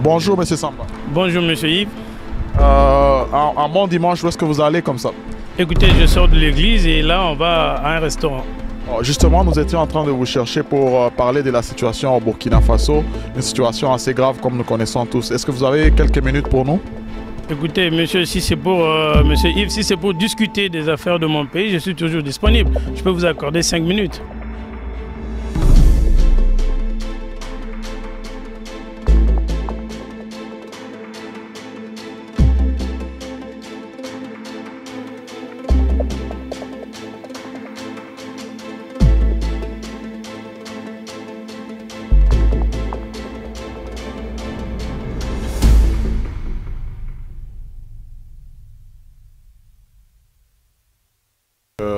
Bonjour, Monsieur Samba. Bonjour Monsieur Yves. Un bon dimanche, où est-ce que vous allez comme ça? Écoutez, je sors de l'église et là on va à un restaurant. Justement, nous étions en train de vous chercher pour parler de la situation au Burkina Faso, une situation assez grave comme nous connaissons tous. Est-ce que vous avez quelques minutes pour nous? Écoutez, monsieur, si c'est pour Monsieur Yves, si c'est pour discuter des affaires de mon pays, je suis toujours disponible. Je peux vous accorder 5 minutes.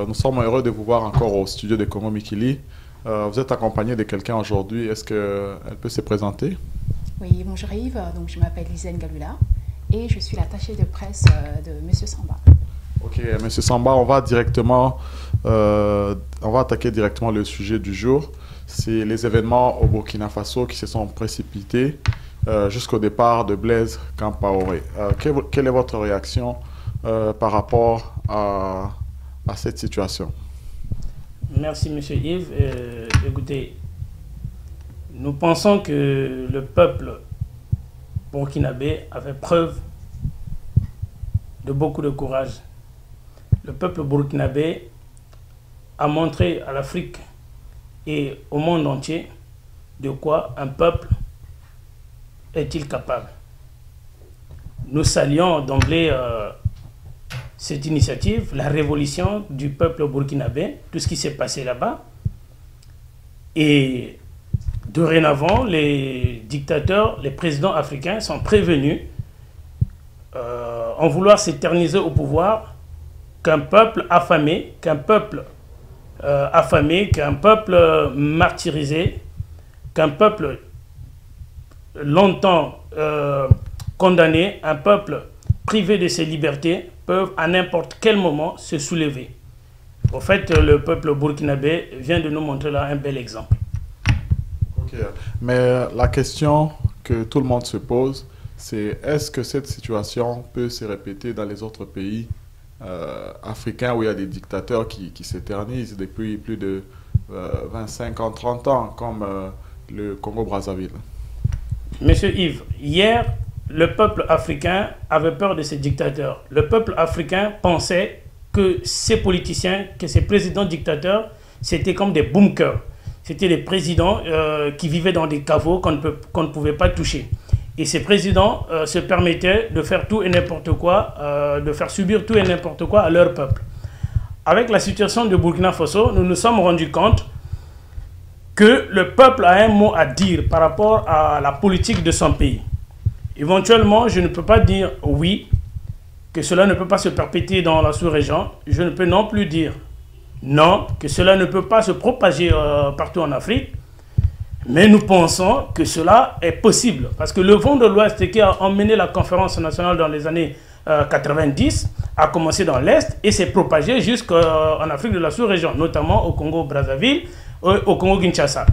Nous sommes heureux de vous voir encore au studio de Congo Mikili. Vous êtes accompagné de quelqu'un aujourd'hui. Est-ce qu'elle peut se présenter? Oui, bonjour Yves. Donc, je m'appelle Lisanne Galula et je suis l'attachée de presse de Monsieur Samba. Ok, Monsieur Samba, on va attaquer directement le sujet du jour. C'est les événements au Burkina Faso qui se sont précipités jusqu'au départ de Blaise Compaoré. Quelle est votre réaction par rapport à cette situation? Merci Monsieur Yves. Écoutez, nous pensons que le peuple burkinabé a fait preuve de beaucoup de courage. Le peuple burkinabé a montré à l'Afrique et au monde entier de quoi un peuple est-il capable. Nous saluons d'emblée cette initiative, la révolution du peuple burkinabé, tout ce qui s'est passé là-bas. Et dorénavant, les dictateurs, les présidents africains sont prévenus en vouloir s'éterniser au pouvoir qu'un peuple affamé, qu'un peuple martyrisé, qu'un peuple longtemps condamné, un peuple privé de ses libertés, peuvent à n'importe quel moment se soulever. En fait, le peuple burkinabé vient de nous montrer là un bel exemple. Ok, mais la question que tout le monde se pose, c'est est-ce que cette situation peut se répéter dans les autres pays africains où il y a des dictateurs qui s'éternisent depuis plus de 25 ans, 30 ans, comme le Congo-Brazzaville? Monsieur Yves, hier, le peuple africain avait peur de ces dictateurs. Le peuple africain pensait que ces politiciens, que ces présidents dictateurs, c'était comme des bunkers. C'était des présidents qui vivaient dans des caveaux qu'on ne pouvait pas toucher. Et ces présidents se permettaient de faire tout et n'importe quoi, de faire subir tout et n'importe quoi à leur peuple. Avec la situation de Burkina Faso, nous nous sommes rendus compte que le peuple a un mot à dire par rapport à la politique de son pays. Éventuellement, je ne peux pas dire oui, que cela ne peut pas se perpétuer dans la sous-région. Je ne peux non plus dire non, que cela ne peut pas se propager partout en Afrique. Mais nous pensons que cela est possible. Parce que le vent de l'Ouest qui a emmené la conférence nationale dans les années 90 a commencé dans l'Est et s'est propagé jusqu'en Afrique de la sous-région, notamment au Congo-Brazzaville, au Congo-Kinshasa.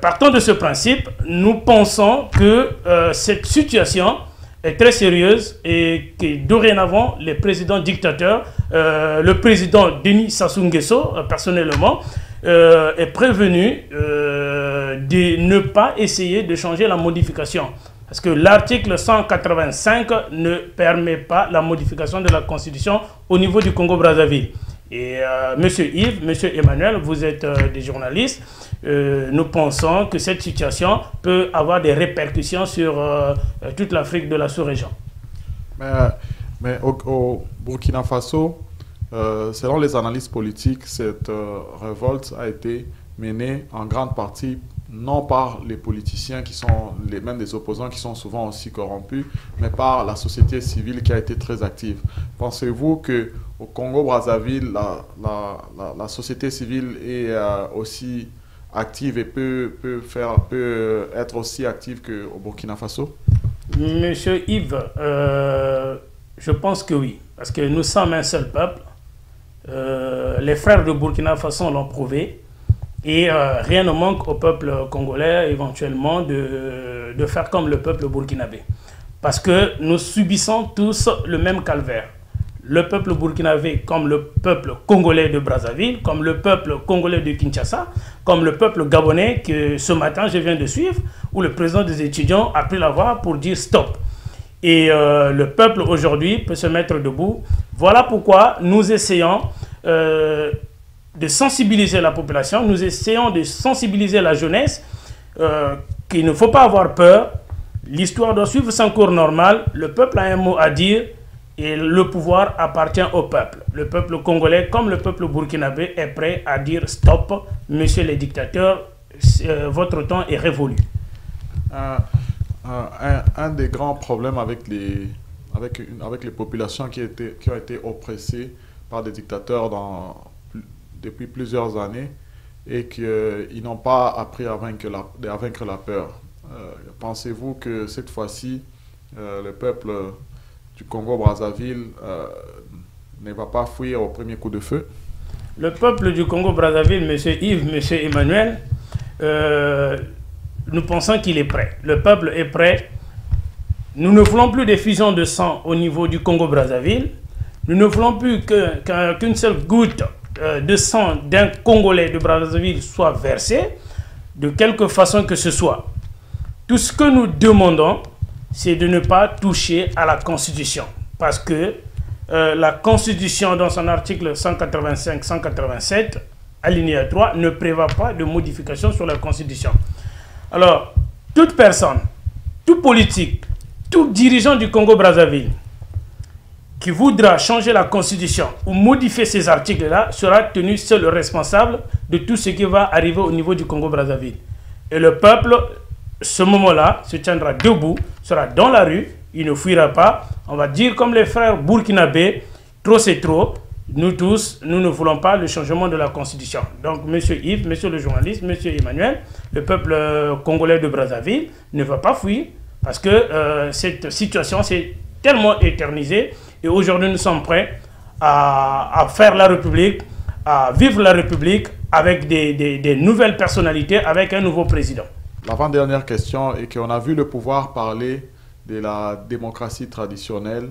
Partant de ce principe, nous pensons que cette situation est très sérieuse et que dorénavant, les présidents dictateurs, le président Denis Sassou Nguesso, personnellement, est prévenu de ne pas essayer de changer la modification. Parce que l'article 185 ne permet pas la modification de la Constitution au niveau du Congo-Brazzaville. Et Monsieur Yves, Monsieur Emmanuel, vous êtes des journalistes. Nous pensons que cette situation peut avoir des répercussions sur toute l'Afrique de la sous-région. Mais au Burkina Faso, selon les analyses politiques, cette révolte a été menée en grande partie non par les politiciens qui sont même des opposants qui sont souvent aussi corrompus, mais par la société civile qui a été très active. Pensez-vous qu'au Congo-Brazzaville, la société civile est aussi active et peut être aussi active qu'au Burkina Faso? Monsieur Yves, je pense que oui, parce que nous sommes un seul peuple. Les frères de Burkina Faso l'ont prouvé. Et rien ne manque au peuple congolais éventuellement de faire comme le peuple burkinabé. Parce que nous subissons tous le même calvaire. Le peuple burkinabé comme le peuple congolais de Brazzaville, comme le peuple congolais de Kinshasa, comme le peuple gabonais que ce matin je viens de suivre, où le président des étudiants a pris la voix pour dire stop. Et le peuple aujourd'hui peut se mettre debout. Voilà pourquoi nous essayons de sensibiliser la population, nous essayons de sensibiliser la jeunesse, qu'il ne faut pas avoir peur. L'histoire doit suivre son cours normal. Le peuple a un mot à dire et le pouvoir appartient au peuple. Le peuple congolais, comme le peuple burkinabé, est prêt à dire stop, monsieur les dictateurs, votre temps est révolu. Un des grands problèmes avec les populations qui ont été oppressées par des dictateurs depuis plusieurs années et qu'ils n'ont pas appris à vaincre la peur. Pensez-vous que cette fois-ci, le peuple du Congo-Brazzaville ne va pas fuir au premier coup de feu? Le peuple du Congo-Brazzaville, M. Yves, M. Emmanuel, nous pensons qu'il est prêt. Le peuple est prêt. Nous ne voulons plus de fusion de sang au niveau du Congo-Brazzaville. Nous ne voulons plus qu'une seule goutte de sang d'un Congolais de Brazzaville soit versée, de quelque façon que ce soit. Tout ce que nous demandons, c'est de ne pas toucher à la Constitution. Parce que la Constitution, dans son article 185-187, alinéa 3, ne prévoit pas de modification sur la Constitution. Alors, toute personne, tout politique, tout dirigeant du Congo-Brazzaville qui voudra changer la Constitution ou modifier ces articles-là sera tenu seul responsable de tout ce qui va arriver au niveau du Congo-Brazzaville. Et le peuple, ce moment-là, se tiendra debout, sera dans la rue, il ne fuira pas. On va dire comme les frères burkinabés, trop c'est trop. Nous tous, nous ne voulons pas le changement de la Constitution. Donc, monsieur Yves, monsieur le journaliste, monsieur Emmanuel, le peuple congolais de Brazzaville ne va pas fuir parce que cette situation s'est tellement éternisée et aujourd'hui nous sommes prêts à faire la République, à vivre la République avec des nouvelles personnalités, avec un nouveau président. L'avant-dernière question est qu'on a vu le pouvoir parler de la démocratie traditionnelle.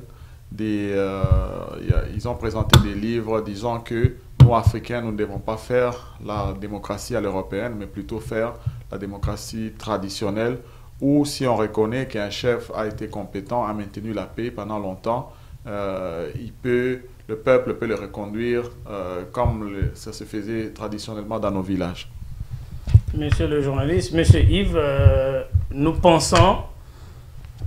Ils ont présenté des livres disant que nous, Africains, nous ne devons pas faire la démocratie à l'européenne, mais plutôt faire la démocratie traditionnelle, où si on reconnaît qu'un chef a été compétent, a maintenu la paix pendant longtemps, le peuple peut le reconduire comme ça se faisait traditionnellement dans nos villages. Monsieur le journaliste, monsieur Yves, nous pensons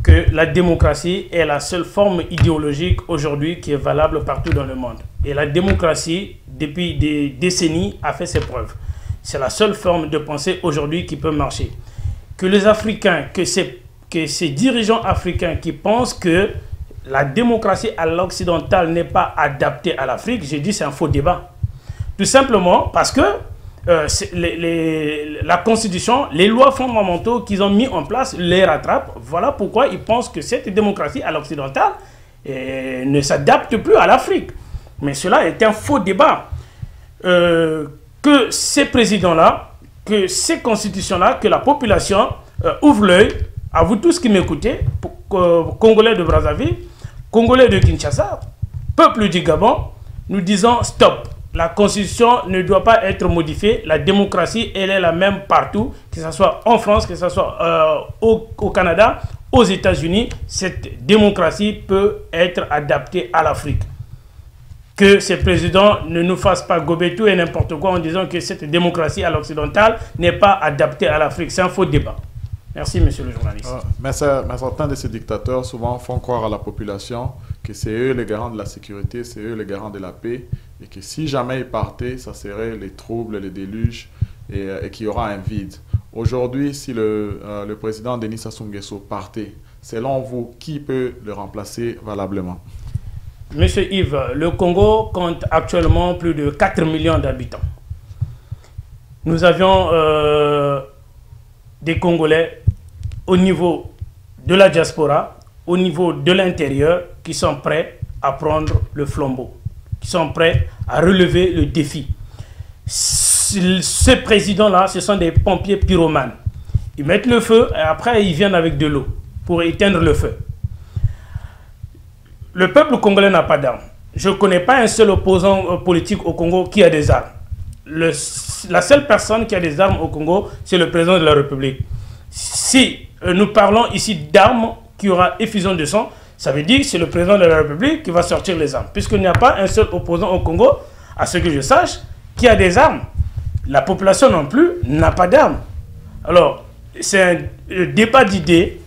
que la démocratie est la seule forme idéologique aujourd'hui qui est valable partout dans le monde. Et la démocratie, depuis des décennies, a fait ses preuves. C'est la seule forme de pensée aujourd'hui qui peut marcher. Que les Africains, que ces dirigeants africains qui pensent que la démocratie à l'occidental n'est pas adaptée à l'Afrique, j'ai dit c'est un faux débat. Tout simplement parce que la Constitution, les lois fondamentaux qu'ils ont mis en place les rattrapent. Voilà pourquoi ils pensent que cette démocratie à l'occidental ne s'adapte plus à l'Afrique. Mais cela est un faux débat. Que ces présidents-là, que ces constitutions-là, que la population ouvre l'œil, à vous tous qui m'écoutez, Congolais de Brazzaville, Congolais de Kinshasa, peuple du Gabon, nous disons stop. La Constitution ne doit pas être modifiée. La démocratie, elle est la même partout, que ce soit en France, que ce soit au Canada, aux États-Unis. Cette démocratie peut être adaptée à l'Afrique. Que ces présidents ne nous fassent pas gober tout et n'importe quoi en disant que cette démocratie à l'occidental n'est pas adaptée à l'Afrique. C'est un faux débat. Merci, monsieur le journaliste. Mais certains de ces dictateurs souvent font croire à la population que c'est eux les garants de la sécurité, c'est eux les garants de la paix, et que si jamais ils partaient, ça serait les troubles, les déluges, et qu'il y aura un vide. Aujourd'hui, si le président Denis Sassou Nguesso partait, selon vous, qui peut le remplacer valablement? Monsieur Yves, le Congo compte actuellement plus de 4 millions d'habitants. Nous avions des Congolais au niveau de la diaspora, au niveau de l'intérieur, qui sont prêts à prendre le flambeau, qui sont prêts à relever le défi. Ces présidents-là, ce sont des pompiers pyromanes. Ils mettent le feu et après ils viennent avec de l'eau pour éteindre le feu. Le peuple congolais n'a pas d'armes. Je ne connais pas un seul opposant politique au Congo qui a des armes. La seule personne qui a des armes au Congo, c'est le président de la République. Si nous parlons ici d'armes qui aura effusion de sang, ça veut dire que c'est le président de la République qui va sortir les armes. Puisqu'il n'y a pas un seul opposant au Congo, à ce que je sache, qui a des armes. La population non plus n'a pas d'armes. Alors, c'est un débat d'idées.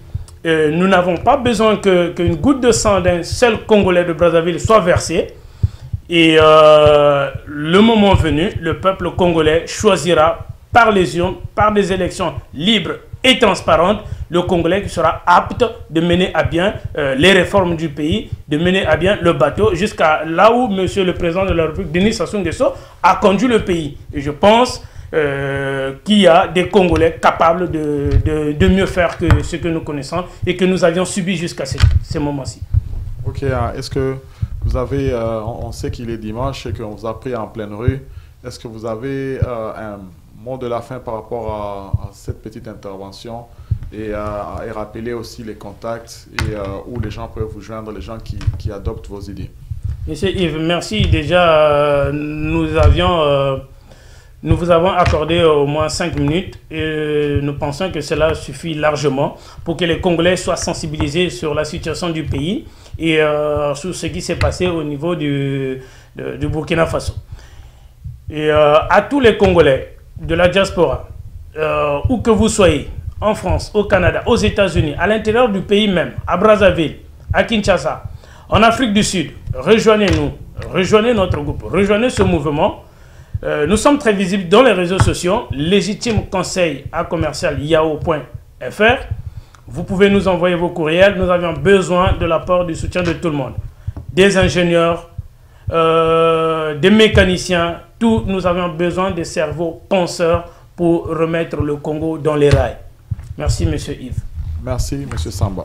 Nous n'avons pas besoin qu'une goutte de sang d'un seul Congolais de Brazzaville soit versée. Et le moment venu, le peuple congolais choisira par les urnes, par des élections libres et transparentes, le Congolais qui sera apte de mener à bien les réformes du pays, de mener à bien le bateau jusqu'à là où Monsieur le Président de la République, Denis Sassou Nguesso, a conduit le pays. Et je pense qu'il y a des Congolais capables de mieux faire que ce que nous connaissons et que nous avions subi jusqu'à ces moments-ci. Ok, est-ce que vous avez, on sait qu'il est dimanche et qu'on vous a pris en pleine rue, est-ce que vous avez un mot de la fin par rapport à cette petite intervention et rappeler aussi les contacts et où les gens peuvent vous joindre, les gens qui adoptent vos idées? Monsieur Yves, merci. Déjà, nous vous avons accordé au moins 5 minutes et nous pensons que cela suffit largement pour que les Congolais soient sensibilisés sur la situation du pays et sur ce qui s'est passé au niveau du Burkina Faso. Et à tous les Congolais de la diaspora, où que vous soyez, en France, au Canada, aux États-Unis, à l'intérieur du pays même, à Brazzaville, à Kinshasa, en Afrique du Sud, rejoignez-nous, rejoignez notre groupe, rejoignez ce mouvement. Nous sommes très visibles dans les réseaux sociaux, légitimeconseil@yahoo.fr. Vous pouvez nous envoyer vos courriels. Nous avions besoin de l'apport, du soutien de tout le monde. Des ingénieurs, des mécaniciens, tous nous avions besoin des cerveaux penseurs pour remettre le Congo dans les rails. Merci, Monsieur Yves. Merci, Monsieur Samba.